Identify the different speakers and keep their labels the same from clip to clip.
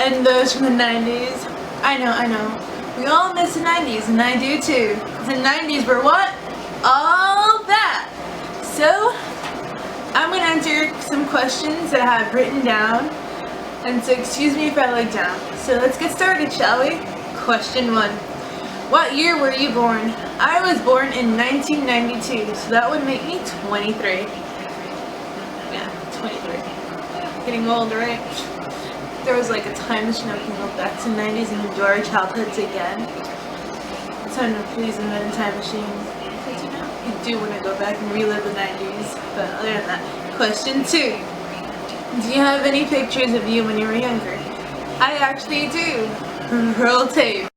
Speaker 1: And those from the 90s. I know. We all miss the 90s, and I do too. The 90s were what? All that. So, I'm going to answer some questions that I have written down. And so excuse me if I look down. So let's get started, shall we? Question 1. What year were you born? I was born in 1992, so that would make me 23. Yeah, 23. Getting old, right? There was like a time machine I can go back to the 90s and enjoy our childhoods again. So please invent a time machine. Because you do want to go back and relive the 90s. But other than that, question 2. Do you have any pictures of you when you were younger? I actually do. Roll tape.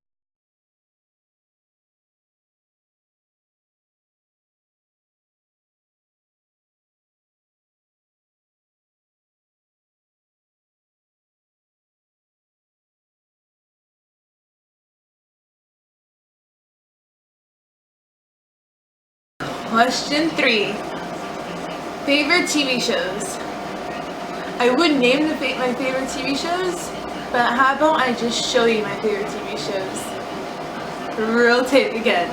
Speaker 1: Question 3. Favorite TV shows? I would name my favorite TV shows, but how about I just show you my favorite TV shows? Real tape again.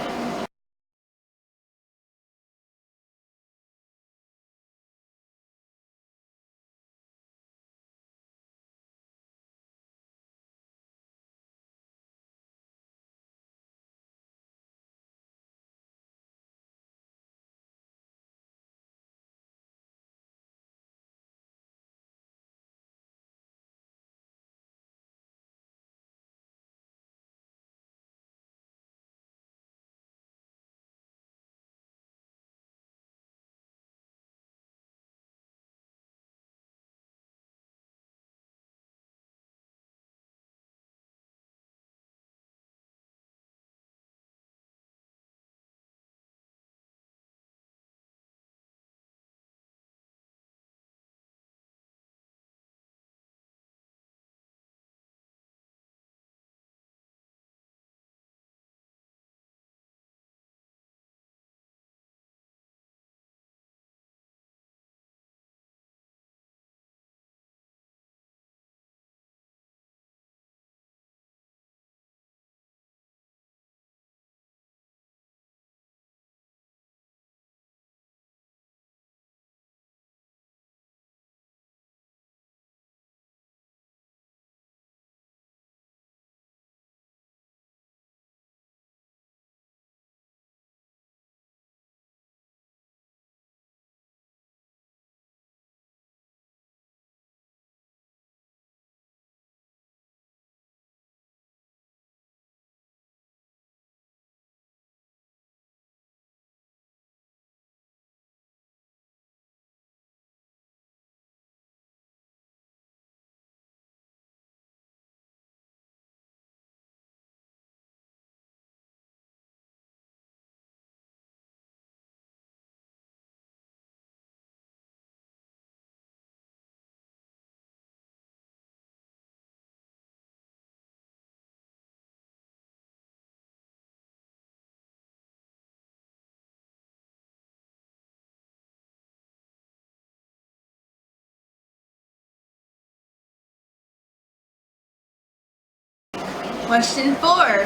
Speaker 1: Question 4.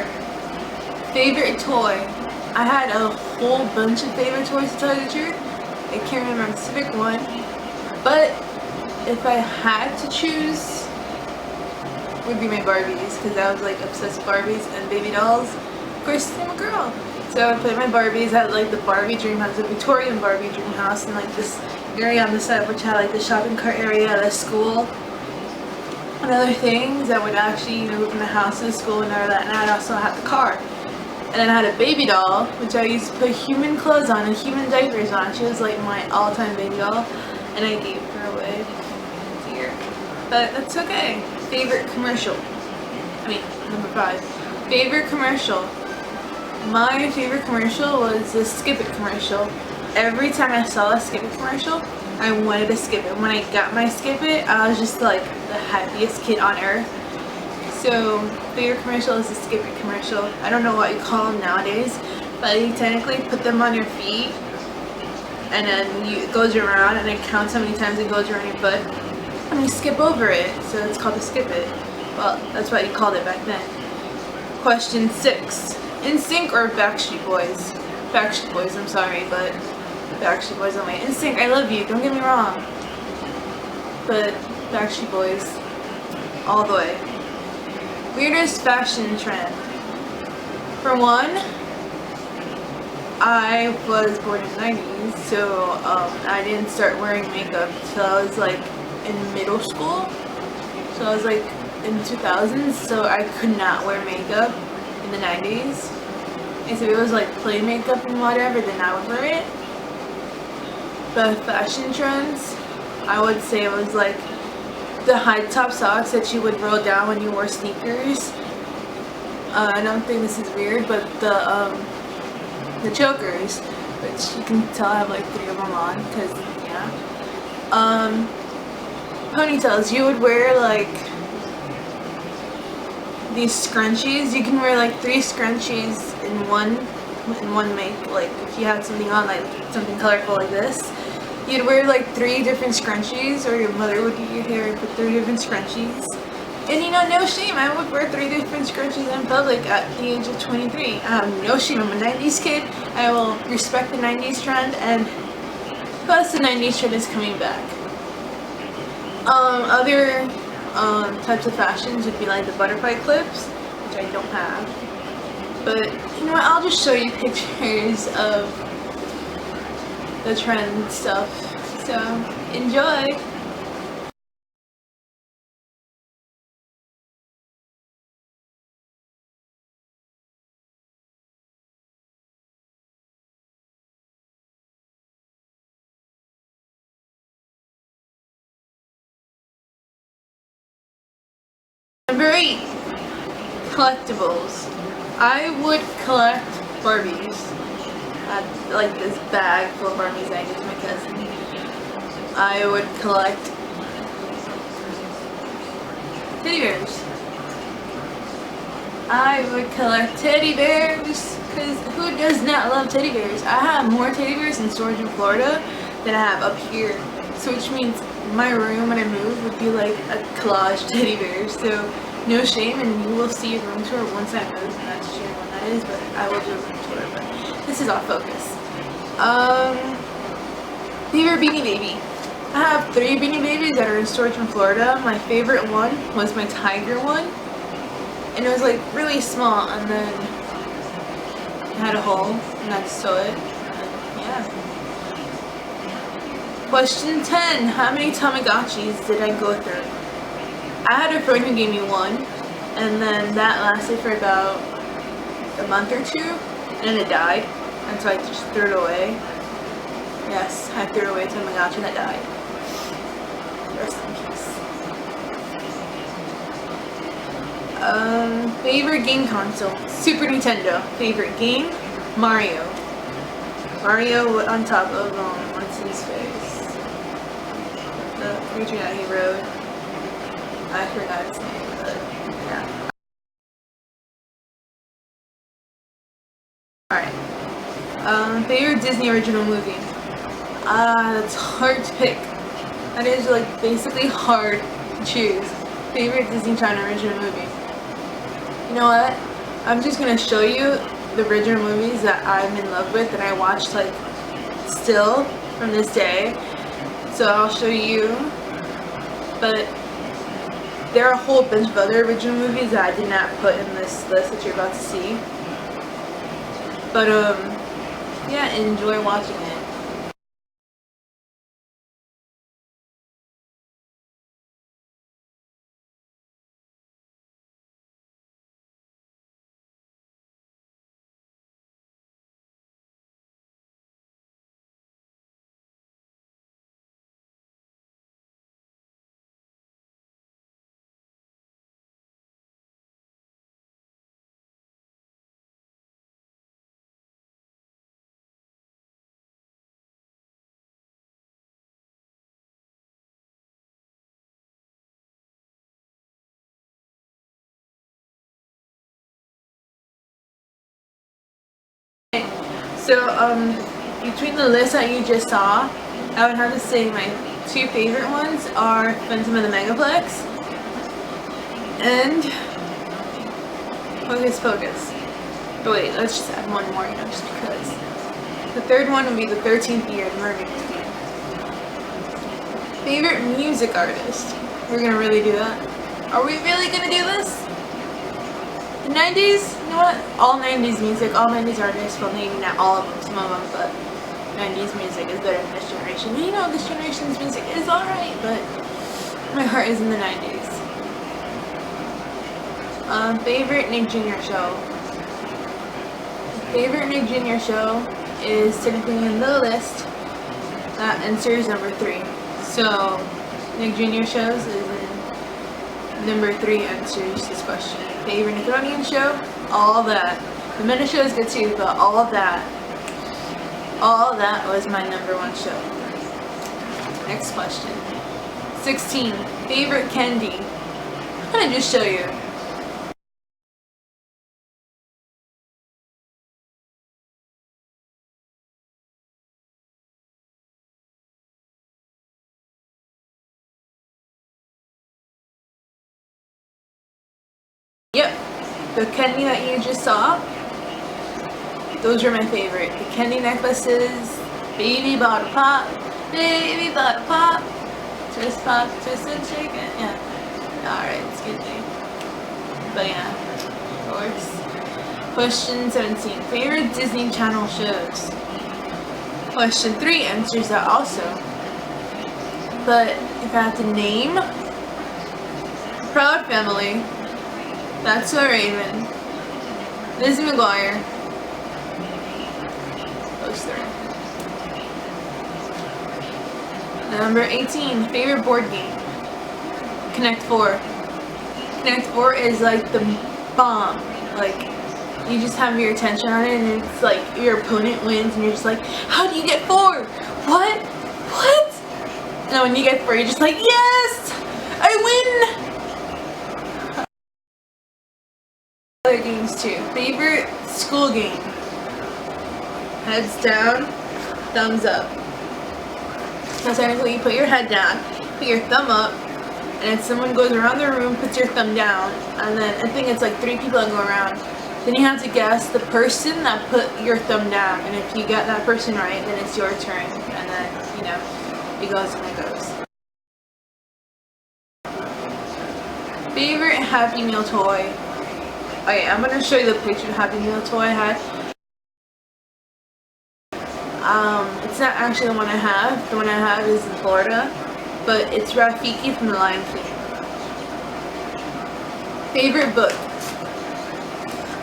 Speaker 1: Favorite toy? I had a whole bunch of favorite toys, to tell you the truth. I can't remember a specific one. But if I had to choose, it would be my Barbies, because I was like obsessed with Barbies and baby dolls. Of course, I'm a girl. So I played my Barbies at like the Barbie dream house, the Victorian Barbie dream house, and like this area on the side which had like the shopping cart area at a school. And other things that would actually, go from the house to the school and all that. And I'd also have the car. And then I had a baby doll, which I used to put human clothes on and human diapers on. She was like my all-time baby doll, and I gave her away here. But that's okay. Favorite commercial? Number 5. Favorite commercial? My favorite commercial was the Skip It commercial. Every time I saw a Skip It commercial, I wanted to skip it. When I got my Skip It, I was just like the happiest kid on earth. So, favorite commercial is the Skip It commercial. I don't know what you call them nowadays, but you technically put them on your feet, and then it goes around, and it counts how many times it goes around your foot, and you skip over it. So it's called the Skip It. Well, that's what you called it back then. Question 6. NSYNC or Backstreet Boys? Backstreet Boys, I'm sorry, but Backstreet Boys on my NSYNC. I love you, don't get me wrong. But Backstreet Boys, all the way. Weirdest fashion trend. For one, I was born in the 90s, so I didn't start wearing makeup until I was like in middle school. So I was like in the 2000s, so I could not wear makeup in the 90s. And so it was like plain makeup and whatever, then I would wear it. The fashion trends, I would say it was like the high top socks that you would roll down when you wore sneakers. I don't think this is weird, but the chokers, which you can tell I have like 3 of them on, because yeah. Ponytails, you would wear like these scrunchies. You can wear like 3 scrunchies in one make. Like if you had something on, like something colorful like this, you'd wear like 3 different scrunchies, or your mother would get your hair and put 3 different scrunchies. And you know, no shame, I would wear 3 different scrunchies in public at the age of 23. I have no shame, I'm a 90s kid. I will respect the 90s trend, and plus the 90s trend is coming back. Other types of fashions would be like the butterfly clips, which I don't have. But you know what, I'll just show you pictures of the trend stuff. So enjoy! Number 8, collectibles. I would collect Barbies. I had like this bag full of Barbies I gave to my cousin. I would collect teddy bears. I would collect teddy bears, because who does not love teddy bears? I have more teddy bears in storage in Florida than I have up here. So which means my room when I move would be like a collage teddy bears. So no shame, and you will see a room tour once I move, and that's sharing when that is, but I will do a room tour, but this is off focus. Favorite Beanie Baby. I have 3 Beanie Babies that are in storage in Florida. My favorite one was my tiger one, and it was like really small, and then it had a hole, and I sew it, and yeah. Question 10. How many Tamagotchis did I go through? I had a friend who gave me one, and then that lasted for about a month or 2, and then it died, and so I just threw it away. Yes, I threw away a Tamagotchi that died. Rest in peace. Favorite game console? Super Nintendo. Favorite game? Mario. Mario on top of, what's his face? The creature that he rode. I forgot his name, but yeah. Alright. Favorite Disney original movie? That's hard to pick. That is like basically hard to choose. Favorite Disney Channel original movie? You know what? I'm just gonna show you the original movies that I'm in love with and I watched like still from this day. So I'll show you, but there are a whole bunch of other original movies that I did not put in this list that you're about to see. But yeah, enjoy watching it. So between the list that you just saw, I would have to say my 2 favorite ones are Phantom of the Megaplex and Hocus Pocus. But wait, let's just add one more, just because. The third one would be the 13th Year, the Mermaid movie. Favorite music artist? We're gonna really do that? Are we really gonna do this? The 90s? You know what? All 90s music, all 90s artists. Well, maybe not all of them, some of them, but 90s music is better than this generation. You know, this generation's music is alright, but my heart is in the 90s. Favorite Nick Jr. show? Favorite Nick Jr. show is technically in the list. That answers number 3. So, Nick Jr. shows is in number 3 answers this question. Favorite Nickelodeon show? All that. The Meta show is good too, but all that was my number 1 show. Next question. 16. Favorite candy? I'm gonna just show you. Yep, the candy that you just saw, those are my favorite. The candy necklaces, baby bottle pop, twist pop, twist and shake it, yeah. Alright, excuse me. But yeah, of course. Question 17, favorite Disney Channel shows? Question 3 answers that also. But if I have to name, Proud Family, That's So Raven, Lizzie McGuire, those 3. Number 18, favorite board game? Connect 4. Connect 4 is like the bomb. Like, you just have your attention on it and it's like your opponent wins and you're just like, how do you get 4? What? What? And when you get 4, you're just like, yes! I win! Other games too. Favorite school game? Heads down, thumbs up. So technically you put your head down, put your thumb up, and if someone goes around the room, puts your thumb down, and then I think it's like 3 people that go around, then you have to guess the person that put your thumb down, and if you get that person right, then it's your turn, and then, it goes and it goes. Favorite Happy Meal toy? Okay, I'm gonna show you the picture of the Happy Meal toy I had. It's not actually the one I have. The one I have is in Florida, but it's Rafiki from The Lion King. Favorite book?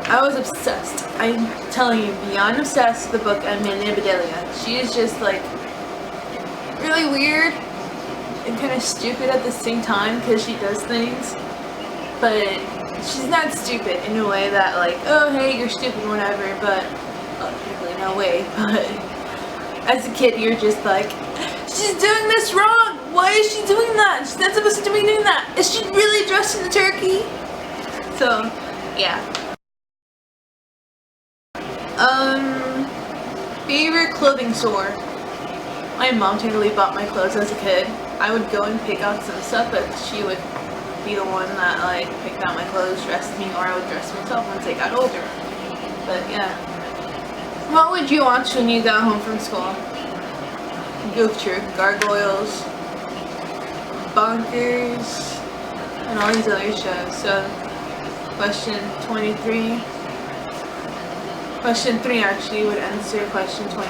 Speaker 1: I was obsessed. I'm telling you, beyond obsessed with the book Amelia Bedelia. She is just like really weird and kind of stupid at the same time because she does things, but she's not stupid in a way that like, oh hey, you're stupid, whatever, but technically no way, but as a kid you're just like, she's doing this wrong, why is she doing that, she's not supposed to be doing that, is she really dressing the turkey? So yeah. Favorite clothing store? My mom technically bought my clothes as a kid. I would go and pick out some stuff, but she would be the one that like picked out my clothes, dressed me, or I would dress myself once I got older. But yeah. What would you watch when you got home from school? Goof Troop, Gargoyles, Bonkers, and all these other shows. So, question 23. Question 3 actually would answer question 23.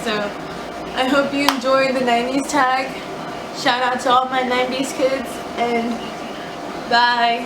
Speaker 1: So, I hope you enjoyed the 90s tag. Shout out to all my 90s kids, and bye.